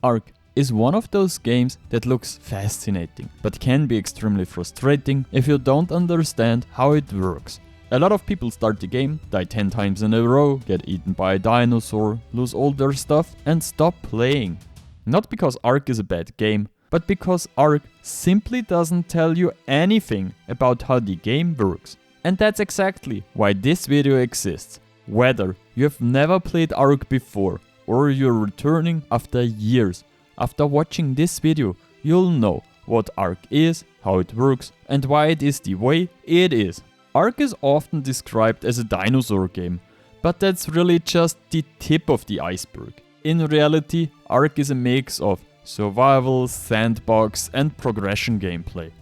ARK is one of those games that looks fascinating, but can be extremely frustrating if you don't understand how it works. A lot of people start the game, die 10 times in a row, get eaten by a dinosaur, lose all their stuff and stop playing. Not because ARK is a bad game, but because ARK simply doesn't tell you anything about how the game works. And that's exactly why this video exists. Whether you have never played ARK before or you're returning after years, after watching this video, you'll know what ARK is, how it works, and why it is the way it is. ARK is often described as a dinosaur game, but that's really just the tip of the iceberg. In reality, ARK is a mix of survival, sandbox, and progression gameplay.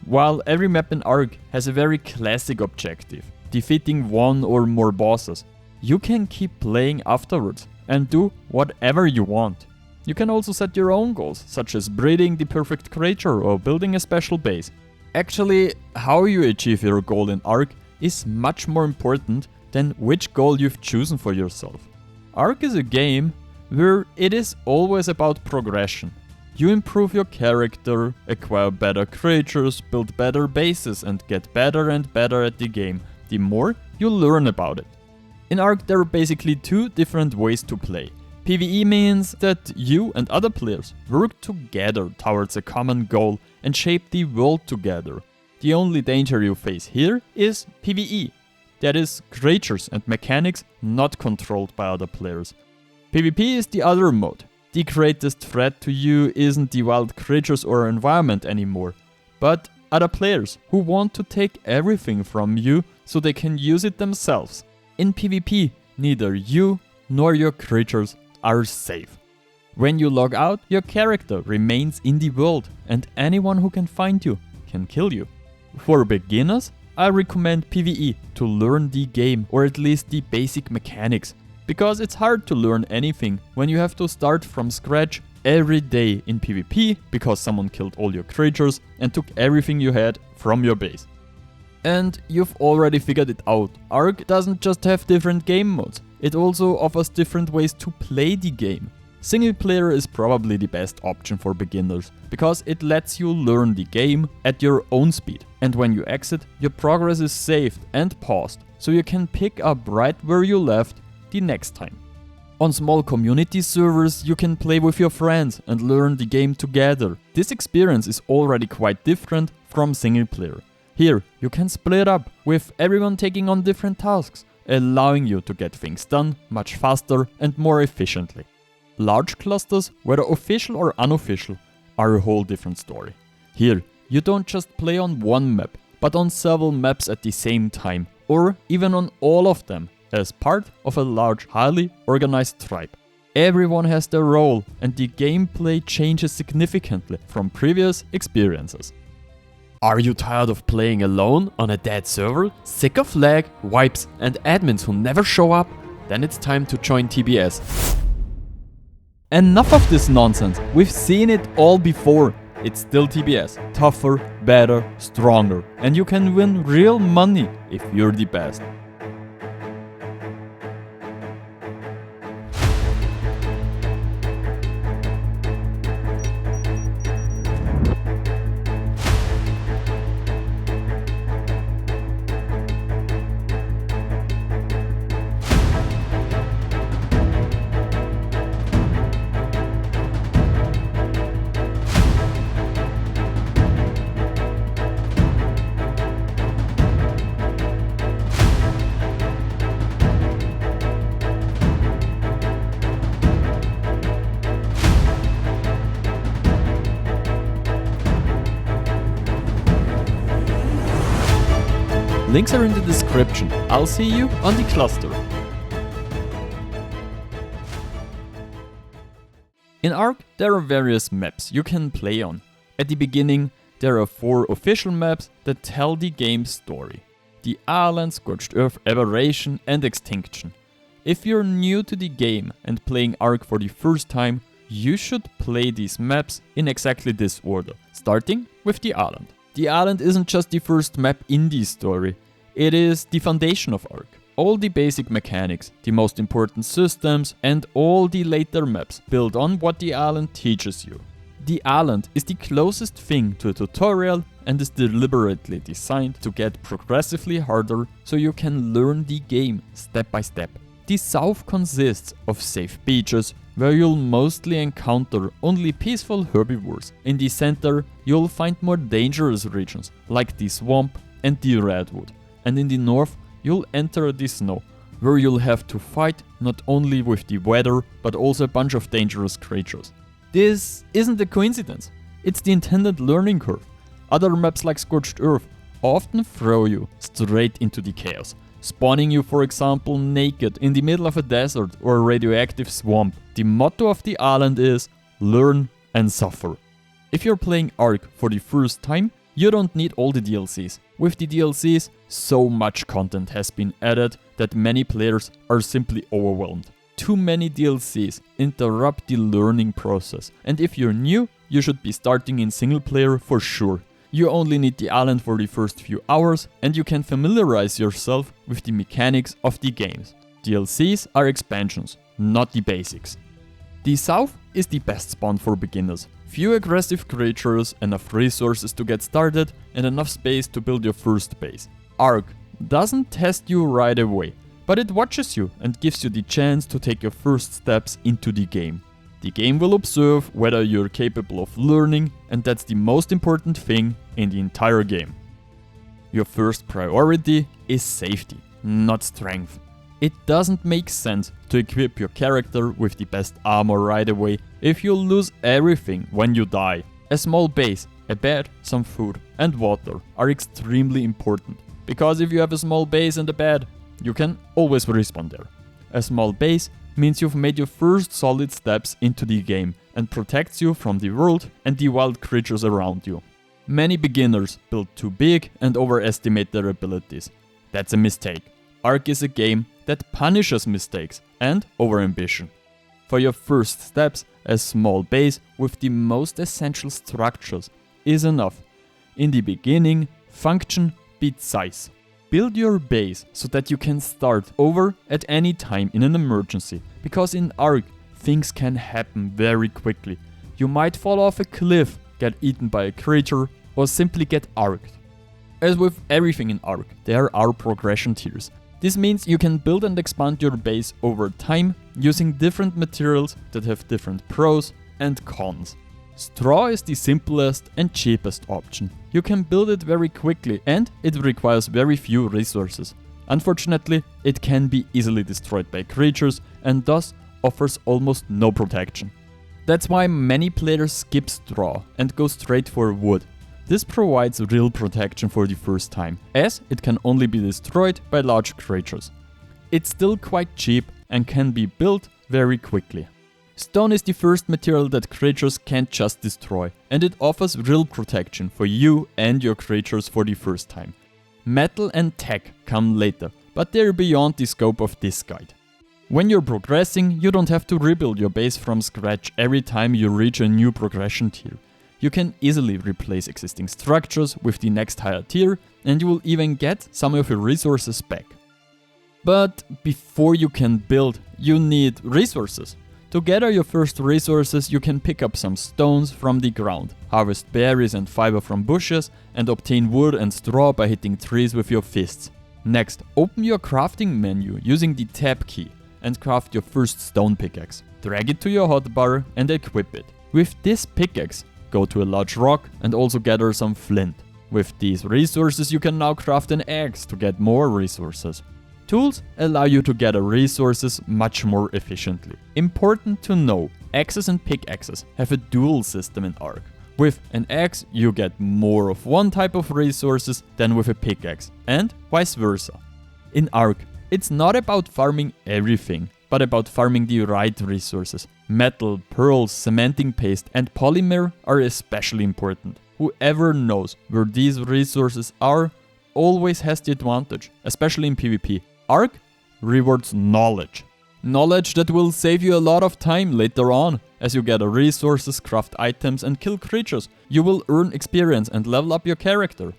While every map in ARK has a very classic objective, defeating one or more bosses, you can keep playing afterwards and do whatever you want. You can also set your own goals, such as breeding the perfect creature or building a special base. Actually, how you achieve your goal in ARK is much more important than which goal you've chosen for yourself. ARK is a game where it is always about progression. You improve your character, acquire better creatures, build better bases and get better and better at the game, the more you learn about it. In ARK there are basically two different ways to play. PvE means that you and other players work together towards a common goal and shape the world together. The only danger you face here is PvE, that is, creatures and mechanics not controlled by other players. PvP is the other mode. The greatest threat to you isn't the wild creatures or environment anymore, but other players who want to take everything from you so they can use it themselves. In PvP, neither you nor your creatures are safe. When you log out, your character remains in the world and anyone who can find you can kill you. For beginners, I recommend PvE to learn the game or at least the basic mechanics, because it's hard to learn anything when you have to start from scratch every day in PvP because someone killed all your creatures and took everything you had from your base. And you've already figured it out, ARK doesn't just have different game modes, it also offers different ways to play the game. Single player is probably the best option for beginners, because it lets you learn the game at your own speed. And when you exit, your progress is saved and paused, so you can pick up right where you left the next time. On small community servers, you can play with your friends and learn the game together. This experience is already quite different from single player. Here, you can split up, with everyone taking on different tasks, allowing you to get things done much faster and more efficiently. Large clusters, whether official or unofficial, are a whole different story. Here, you don't just play on one map, but on several maps at the same time, or even on all of them, as part of a large, highly organized tribe. Everyone has their role, and the gameplay changes significantly from previous experiences. Are you tired of playing alone on a dead server? Sick of lag, wipes and admins who never show up? Then it's time to join TBS. Enough of this nonsense, we've seen it all before. It's still TBS, tougher, better, stronger, and you can win real money if you're the best. Links are in the description. I'll see you on the cluster. In ARK, there are various maps you can play on. At the beginning, there are 4 official maps that tell the game's story. The Island, Scorched Earth, Aberration and Extinction. If you're new to the game and playing ARK for the first time, you should play these maps in exactly this order, starting with the Island. The Island isn't just the first map in the story, it is the foundation of ARK. all the basic mechanics, the most important systems, and all the later maps build on what the island teaches you. The island is the closest thing to a tutorial and is deliberately designed to get progressively harder so you can learn the game step by step. The south consists of safe beaches where you'll mostly encounter only peaceful herbivores. In the center, you'll find more dangerous regions like the swamp and the redwood. And in the north, you'll enter the snow, where you'll have to fight not only with the weather, but also a bunch of dangerous creatures. This isn't a coincidence, it's the intended learning curve. Other maps like Scorched Earth often throw you straight into the chaos, spawning you, for example, naked in the middle of a desert or a radioactive swamp. The motto of the island is learn and suffer. If you're playing ARK for the first time, you don't need all the DLCs. With the DLCs, so much content has been added that many players are simply overwhelmed. Too many DLCs interrupt the learning process, and if you're new, you should be starting in single player for sure. You only need the island for the first few hours, and you can familiarize yourself with the mechanics of the games. DLCs are expansions, not the basics. The south is the best spawn for beginners. Few aggressive creatures, enough resources to get started, and enough space to build your first base. ARK doesn't test you right away, but it watches you and gives you the chance to take your first steps into the game. The game will observe whether you're capable of learning, and that's the most important thing in the entire game. Your first priority is safety, not strength. It doesn't make sense to equip your character with the best armor right away if you'll lose everything when you die. A small base, a bed, some food and water are extremely important, because if you have a small base and a bed, you can always respawn there. A small base means you've made your first solid steps into the game and protects you from the world and the wild creatures around you. Many beginners build too big and overestimate their abilities. That's a mistake. ARK is a game that punishes mistakes and overambition. For your first steps, a small base with the most essential structures is enough. In the beginning, function beats size. Build your base so that you can start over at any time in an emergency, because in ARK things can happen very quickly. You might fall off a cliff, get eaten by a creature, or simply get ARKed. As with everything in ARK, there are progression tiers. This means you can build and expand your base over time using different materials that have different pros and cons. Straw is the simplest and cheapest option. You can build it very quickly and it requires very few resources. Unfortunately, it can be easily destroyed by creatures and thus offers almost no protection. That's why many players skip straw and go straight for wood. This provides real protection for the first time, as it can only be destroyed by large creatures. It's still quite cheap and can be built very quickly. Stone is the first material that creatures can't just destroy, and it offers real protection for you and your creatures for the first time. Metal and tech come later, but they're beyond the scope of this guide. When you're progressing, you don't have to rebuild your base from scratch every time you reach a new progression tier. You can easily replace existing structures with the next higher tier, and you will even get some of your resources back. But before you can build, you need resources. To gather your first resources, you can pick up some stones from the ground, harvest berries and fiber from bushes, and obtain wood and straw by hitting trees with your fists. Next, open your crafting menu using the tab key and craft your first stone pickaxe. Drag it to your hotbar and equip it. With this pickaxe, go to a large rock and also gather some flint. With these resources you can now craft an axe to get more resources. Tools allow you to gather resources much more efficiently. Important to know, axes and pickaxes have a dual system in ARK. With an axe you get more of one type of resources than with a pickaxe, and vice versa. In ARK, it's not about farming everything, but about farming the right resources. Metal, pearls, cementing paste and polymer are especially important. Whoever knows where these resources are always has the advantage, especially in PvP. ARK rewards knowledge. Knowledge that will save you a lot of time later on. As you gather resources, craft items and kill creatures, you will earn experience and level up your character.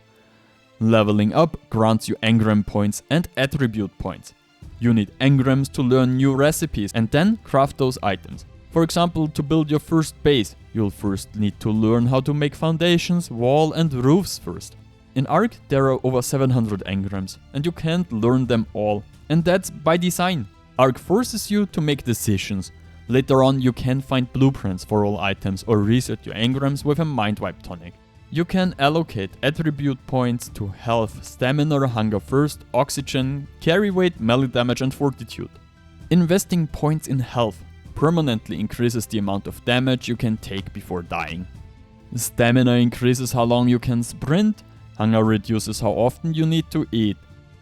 Leveling up grants you engram points and attribute points. You need engrams to learn new recipes and then craft those items. For example, to build your first base, you'll first need to learn how to make foundations, wall and roofs first. In ARK there are over 700 engrams and you can't learn them all, and that's by design. ARK forces you to make decisions. Later on you can find blueprints for all items or reset your engrams with a mind wipe tonic. You can allocate attribute points to health, stamina, hunger first, oxygen, carry weight, melee damage and fortitude. Investing points in health permanently increases the amount of damage you can take before dying. Stamina increases how long you can sprint, hunger reduces how often you need to eat,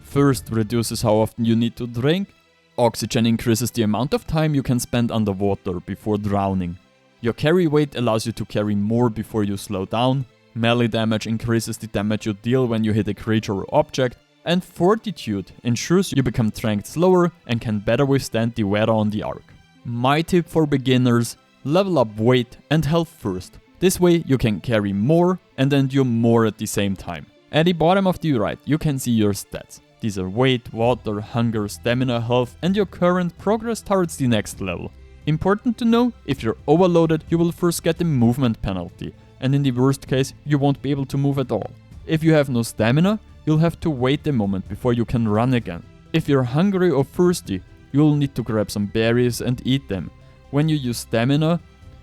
thirst reduces how often you need to drink, oxygen increases the amount of time you can spend underwater before drowning. Your carry weight allows you to carry more before you slow down, melee damage increases the damage you deal when you hit a creature or object, and fortitude ensures you become tranked slower and can better withstand the weather on the ARK. My tip for beginners: level up weight and health first. This way you can carry more and endure more at the same time. At the bottom of the right you can see your stats. These are weight, water, hunger, stamina, health and your current progress towards the next level. Important to know, if you're overloaded you will first get a movement penalty, and in the worst case you won't be able to move at all. If you have no stamina, you'll have to wait a moment before you can run again. If you're hungry or thirsty, you'll need to grab some berries and eat them. When you use stamina,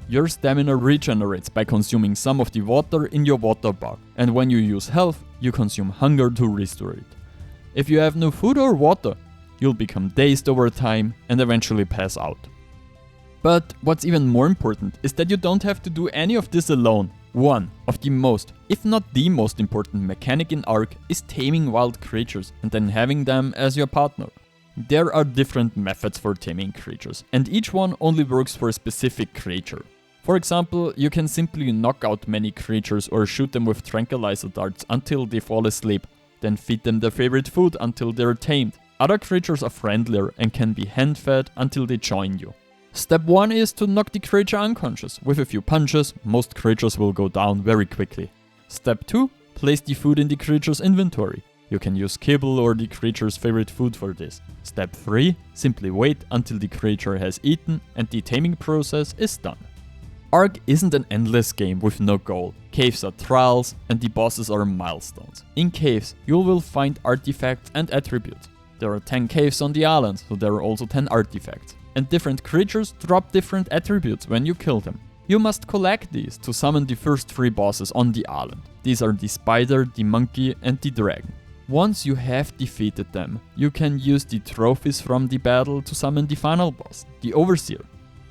your stamina regenerates by consuming some of the water in your water bar, and when you use health, you consume hunger to restore it. If you have no food or water, you'll become dazed over time and eventually pass out. But what's even more important is that you don't have to do any of this alone. One of the most, if not the most important mechanic in ARK is taming wild creatures and then having them as your partner. There are different methods for taming creatures, and each one only works for a specific creature. For example, you can simply knock out many creatures or shoot them with tranquilizer darts until they fall asleep, then feed them their favorite food until they're tamed. Other creatures are friendlier and can be hand-fed until they join you. Step 1 is to knock the creature unconscious. With a few punches, most creatures will go down very quickly. Step 2, place the food in the creature's inventory. You can use kibble or the creature's favorite food for this. Step 3, simply wait until the creature has eaten and the taming process is done. ARK isn't an endless game with no goal. Caves are trials and the bosses are milestones. In caves, you will find artifacts and attributes. There are 10 caves on the island, so there are also 10 artifacts. And different creatures drop different attributes when you kill them. You must collect these to summon the first 3 bosses on the island. These are the spider, the monkey and the dragon. Once you have defeated them, you can use the trophies from the battle to summon the final boss, the Overseer.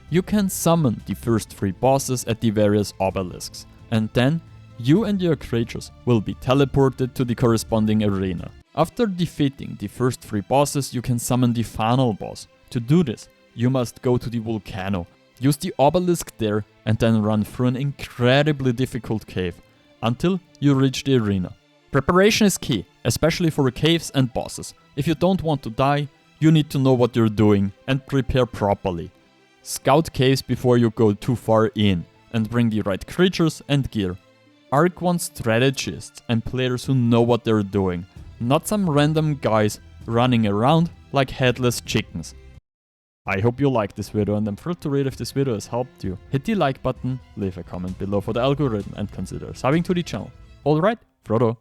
You can summon the first 3 bosses at the various obelisks, and then you and your creatures will be teleported to the corresponding arena. After defeating the first 3 bosses, you can summon the final boss. To do this, you must go to the volcano, use the obelisk there, and then run through an incredibly difficult cave until you reach the arena. Preparation is key, especially for caves and bosses. If you don't want to die, you need to know what you're doing and prepare properly. Scout caves before you go too far in, and bring the right creatures and gear. ARK wants strategists and players who know what they're doing, not some random guys running around like headless chickens. I hope you liked this video, and I'm thrilled to read if this video has helped you. Hit the like button, leave a comment below for the algorithm and consider subbing to the channel. Alright, Frodo.